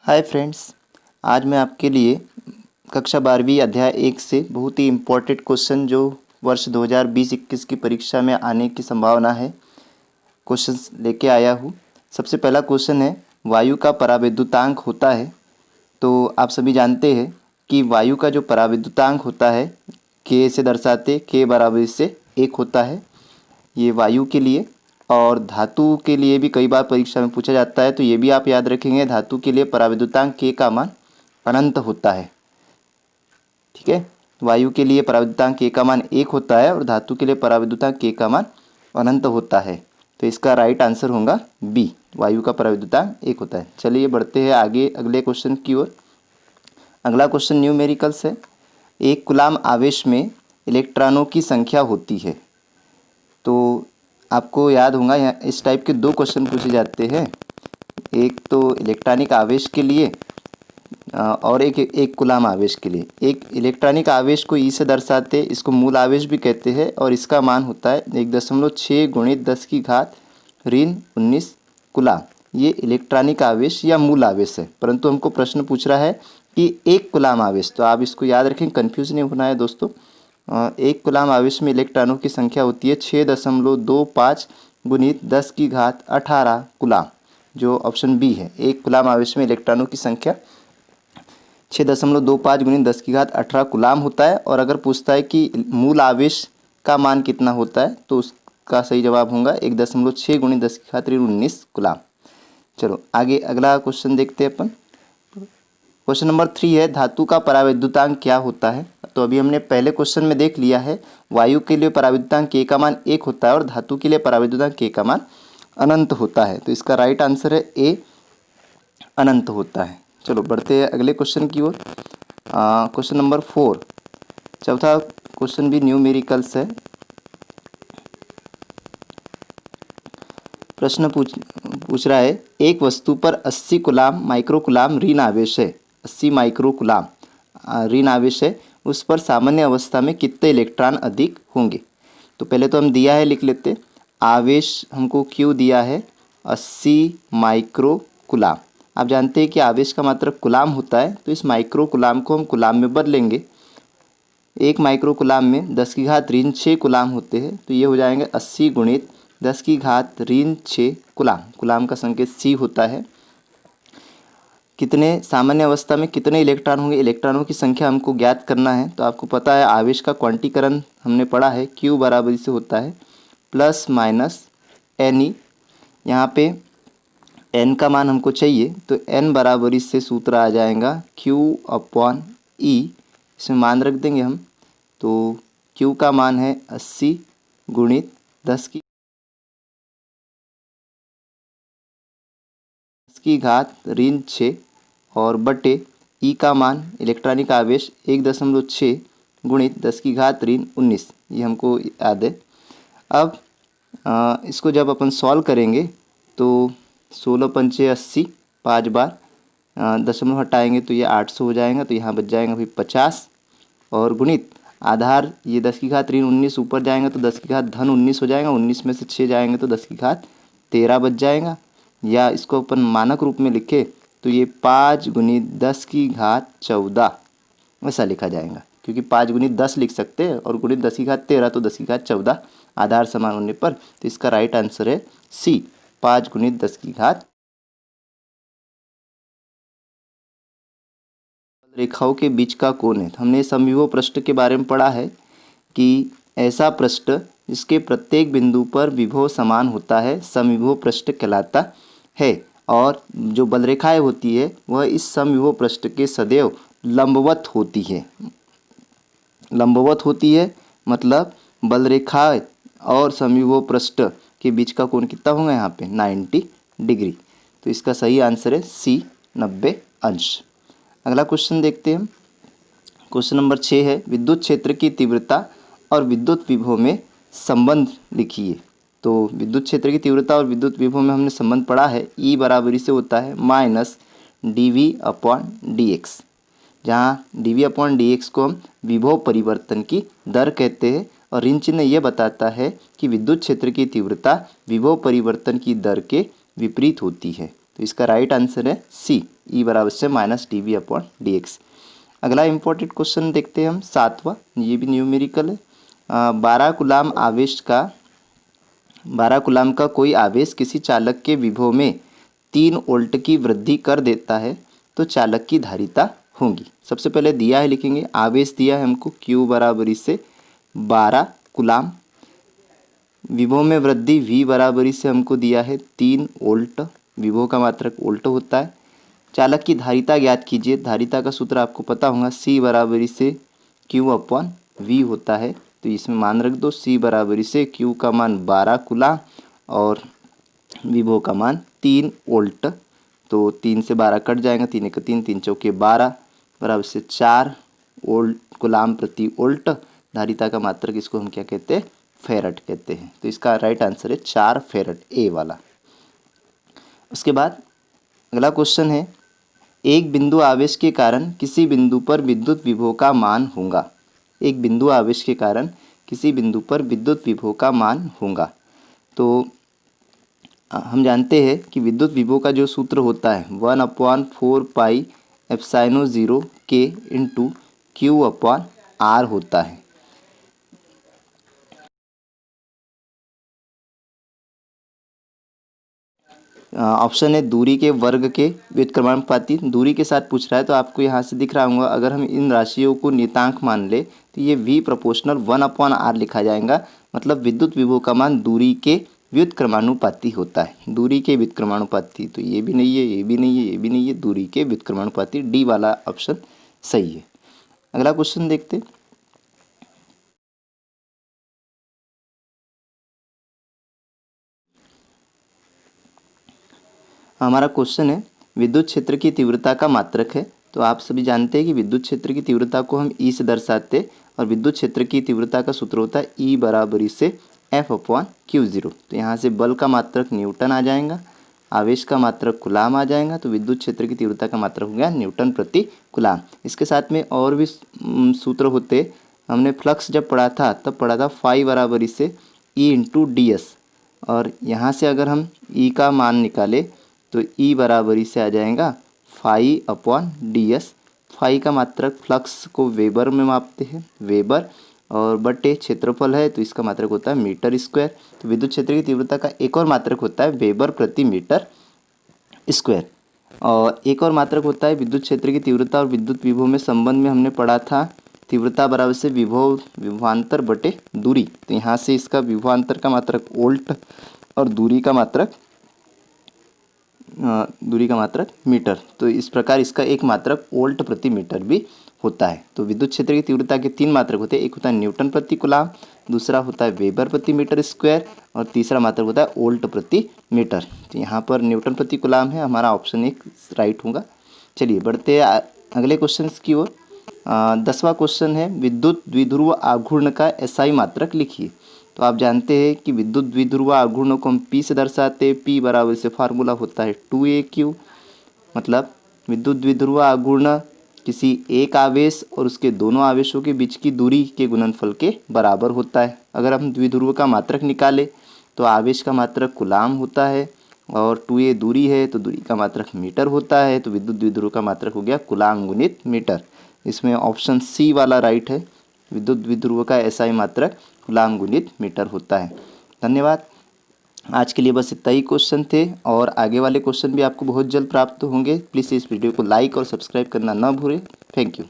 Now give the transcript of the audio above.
Hi friends, आज मैं आपके लिए कक्षा 12वीं अध्याय 1 से बहुत ही इम्पोर्टेंट क्वेश्चन जो वर्ष 2020-21 की परीक्षा में आने की संभावना है, क्वेश्चंस लेके आया हूँ। सबसे पहला क्वेश्चन है, वायु का परावैद्युतांक होता है। तो आप सभी जानते हैं कि वायु का जो परावैद्युतांक होता है के से दर्शाते, के बराबर से 1 होता है ये वायु के लिए। और धातु के लिए भी कई बार परीक्षा में पूछा जाता है, तो ये भी आप याद रखेंगे। धातु के लिए परावैद्युतांक के का मान अनंत होता है। ठीक है, वायु के लिए परावैद्युतांक के का मान 1 होता है और धातु के लिए परावैद्युतांक के का मान अनंत होता है। तो इसका राइट आंसर होगा बी, वायु का परावैद्युतांक 1 होता है। चलिए बढ़ते हैं आगे अगले क्वेश्चन की ओर। अगला क्वेश्चन न्यूमेरिकल्स है। एक कूलाम आवेश में इलेक्ट्रॉनों की संख्या होती है। तो आपको याद होगा यहाँ इस टाइप के 2 क्वेश्चन पूछे जाते हैं, एक तो इलेक्ट्रॉनिक आवेश के लिए और एक कूलाम आवेश के लिए। एक इलेक्ट्रॉनिक आवेश को ई से दर्शाते, इसको मूल आवेश भी कहते हैं और इसका मान होता है 1.6 × 10⁻⁻19 कूलाम। ये इलेक्ट्रॉनिक आवेश या मूल आवेश है, परंतु हमको प्रश्न पूछ रहा है कि एक कूलाम आवेश। तो आप इसको याद रखें, कन्फ्यूज नहीं होना है दोस्तों। एक कूलाम आवेश में इलेक्ट्रॉनों की संख्या होती है 6.25 × 10⁻18 कूलाम, जो ऑप्शन बी है। एक कूलाम आवेश में इलेक्ट्रॉनों की संख्या 6.25 × 10⁻18 कूलाम होता है। और अगर पूछता है कि मूल आवेश का मान कितना होता है, तो उसका सही जवाब होगा 1.6 × 10⁻19 कूलाम। चलो आगे अगला क्वेश्चन देखते हैं अपन। क्वेश्चन नंबर 3 है, धातु का परावैद्युतांक क्या होता है। तो अभी हमने पहले क्वेश्चन में देख लिया है, वायु के लिए परावैद्युतांक के का मान 1 होता है और धातु के लिए परावैद्युतांक के का मान अनंत होता है। तो इसका राइट आंसर है ए, अनंत होता है। चलो बढ़ते हैं अगले क्वेश्चन की ओर। क्वेश्चन नंबर 4, चौथा क्वेश्चन भी न्यूमेरिकल्स है। प्रश्न पूछ रहा है, एक वस्तु पर 80 कूलाम माइक्रो कूलाम ऋण आवेश है। 80 माइक्रो कूलाम ऋण आवेश है, उस पर सामान्य अवस्था में कितने इलेक्ट्रॉन अधिक होंगे। तो पहले तो हम दिया है लिख लेते। आवेश हमको क्यों दिया है 80 माइक्रो कूलाम। आप जानते हैं कि आवेश का मात्रक कूलाम होता है, तो इस माइक्रो कूलाम को हम कूलाम में बदलेंगे। एक माइक्रो कूलाम में 10⁻6 कूलाम होते हैं, तो ये हो जाएंगे 80 × 10⁻6 कूलाम। कूलाम का संकेत सी होता है। कितने सामान्य अवस्था में कितने इलेक्ट्रॉन होंगे, इलेक्ट्रॉनों की संख्या हमको ज्ञात करना है। तो आपको पता है आवेश का क्वांटीकरण हमने पढ़ा है, Q बराबरी से होता है +- यहाँ पे n का मान हमको चाहिए, तो n बराबरी से सूत्र आ जाएगा Q/E। इसमें मान रख देंगे हम। तो Q का मान है 80 × 10⁻6 और बटे ई का मान इलेक्ट्रॉनिक आवेश 1.6 × 10⁻19, ये हमको याद है। अब इसको जब अपन सॉल्व करेंगे तो 16×5 = 80, 5 बार दशमलव हटाएंगे तो ये 800 हो जाएगा। तो यहाँ बच जाएगा फिर 50 और गुणित आधार, ये 10⁻19 ऊपर जाएगा तो 10⁻19 हो जाएगा। 19 में से 6 जाएंगे तो 10⁻13 बच जाएगा। या इसको अपन मानक रूप में लिखे तो ये 5 × 10⁻14 ऐसा लिखा जाएगा, क्योंकि 5 × 10 लिख सकते हैं और गुणित 10⁻13 तो 10⁻14 आधार समान होने पर। तो इसका राइट आंसर है सी, 5 × 10⁻। रेखाओं के बीच का कोण है। हमने समविभव पृष्ठ के बारे में पढ़ा है कि ऐसा पृष्ठ जिसके प्रत्येक बिंदु पर विभव समान होता है समविभव पृष्ठ कहलाता है। और जो बलरेखाएं होती है वह इस समविभव पृष्ठ के सदैव लंबवत होती है। लंबवत होती है मतलब बलरेखा और समविभव पृष्ठ के बीच का कोण कितना होगा यहाँ पे 90 डिग्री। तो इसका सही आंसर है सी, 90 अंश। अगला क्वेश्चन देखते हैं। क्वेश्चन नंबर 6 है, विद्युत क्षेत्र की तीव्रता और विद्युत विभव में संबंध लिखिए। तो विद्युत क्षेत्र की तीव्रता और विद्युत विभव में हमने संबंध पढ़ा है, E बराबरी से होता है -dV/dx, जहाँ dV/dx को हम विभव परिवर्तन की दर कहते हैं। और ऋण चिन्ह ये बताता है कि विद्युत क्षेत्र की तीव्रता विभव परिवर्तन की दर के विपरीत होती है। तो इसका राइट आंसर है सी, ई बराबर से minus d V upon d x. अगला इंपॉर्टेंट क्वेश्चन देखते हैं हम 7वां, ये भी न्यूमेरिकल है। 12 कूलाम का कोई आवेश किसी चालक के विभव में 3 वोल्ट की वृद्धि कर देता है तो चालक की धारिता होगी। सबसे पहले दिया है, लिखेंगे आवेश दिया है हमको Q बराबरी से 12 कूलाम, विभव में वृद्धि V बराबरी से हमको दिया है 3 वोल्ट, विभव का मात्रक वोल्ट होता है। चालक की धारिता ज्ञात कीजिए, धारिता का सूत्र आपको पता होगा C बराबरी से Q अपॉन V होता है, तो इसमें मान रख दो C बराबरी से Q का मान 12 कूलाम और विभव का मान 3 वोल्ट, तो 3 से 12 कट जाएगा, 3 एक 3, 3 चौके 12 बराबर से 4 वोल्ट कूलाम प्रति वोल्ट। धारिता का मात्रक इसको हम क्या कहते हैं, फेरड कहते हैं, तो इसका राइट आंसर है 4 फेरड, ए वाला। उसके बाद अगला क्वेश्चन है, एक बिंदु आवेश के कारण किसी बिंदु पर विद्युत विभव का मान होगा। एक बिंदु आवेश के कारण किसी बिंदु पर विद्युत विभव का मान होगा। तो हम जानते हैं कि विद्युत विभव का जो सूत्र होता है 1/4 पाई एप्सिलॉन 0 के इंटू Q अपॉन R होता है। ऑप्शन है दूरी के वर्ग के व्युत्क्रमानुपाती, दूरी के साथ पूछ रहा है तो आपको यहाँ से दिख रहा होगा, अगर हम इन राशियों को नियतांक मान ले तो ये V प्रोपोर्शनल 1/R लिखा जाएगा, मतलब विद्युत विभव का मान दूरी के व्युत्क्रमानुपाती होता है, दूरी के व्युत्क्रमानुपाती। तो ये भी नहीं है, ये भी नहीं है, ये भी नहीं है, दूरी के व्युत्क्रमानुपाती, डी वाला ऑप्शन सही है। अगला क्वेश्चन देखते, हमारा क्वेश्चन है विद्युत क्षेत्र की तीव्रता का मात्रक है। तो आप सभी जानते हैं कि विद्युत क्षेत्र की तीव्रता को हम ई से दर्शाते हैं और विद्युत क्षेत्र की तीव्रता का सूत्र होता है ई बराबरी से F अपॉन Q0। तो यहाँ से बल का मात्रक न्यूटन आ जाएगा, आवेश का मात्रक कूलाम आ जाएगा, तो विद्युत क्षेत्र की तीव्रता का मात्रक हो गया न्यूटन प्रति कूलाम। इसके साथ में और भी सूत्र होते, हमने फ्लक्स जब पढ़ा था तब पढ़ा था फाई बराबरी से E इंटू डी एस, और यहाँ से अगर हम E का मान निकाले तो E बराबरी से आ जाएगा phi upon d s. Phi का मात्रक फ्लक्स को वेबर में मापते हैं, वेबर, और बटे क्षेत्रफल है तो इसका मात्रक होता है मीटर स्क्वायर। तो विद्युत क्षेत्र की तीव्रता का एक और मात्रक होता है वेबर प्रति मीटर स्क्वायर, और एक और मात्रक होता है विद्युत क्षेत्र की तीव्रता और विद्युत विभव में संबंध में हमने पढ़ा था तीव्रता बराबर से विभवांतर बटे दूरी। तो यहाँ से इसका विभवांतर का मात्रक वोल्ट और दूरी का मात्रक मीटर, तो इस प्रकार इसका एक मात्रक वोल्ट प्रति मीटर भी होता है। तो विद्युत क्षेत्र की तीव्रता के 3 मात्रक होते हैं, एक होता है न्यूटन प्रति कूलाम, दूसरा होता है वेबर प्रति मीटर स्क्वायर, और तीसरा मात्रक होता है वोल्ट प्रति मीटर। तो यहाँ पर न्यूटन प्रति कूलाम है, हमारा ऑप्शन 1 राइट होगा। चलिए बढ़ते हैं अगले क्वेश्चन की ओर। 10वां क्वेश्चन है विद्युत द्विध्रुव आघूर्ण का एसआई मात्रक लिखिए। तो आप जानते हैं कि विद्युत द्विध्रुव आघूर्ण को हम P से दर्शाते हैं, P बराबर से फार्मूला होता है 2AQ, मतलब विद्युत द्विध्रुव आघूर्ण किसी एक आवेश और उसके दोनों आवेशों के बीच की दूरी के गुणनफल के बराबर होता है। अगर हम द्विध्रुव का मात्रक निकाले तो आवेश का मात्रक कूलाम होता है और 2A दूरी है तो दूरी का मात्रक मीटर होता है, तो विद्युत द्विध्रुव का मात्रक हो गया कूलाम गुणित मीटर। इसमें ऑप्शन सी वाला राइट है, विद्युत द्विध्रुव का एसआई मात्रक कूलाम गुणित मीटर होता है। धन्यवाद। आज के लिए बस इतना ही क्वेश्चन थे और आगे वाले क्वेश्चन भी आपको बहुत जल्द प्राप्त होंगे। प्लीज़ इस वीडियो को लाइक और सब्सक्राइब करना ना भूलें। Thank you.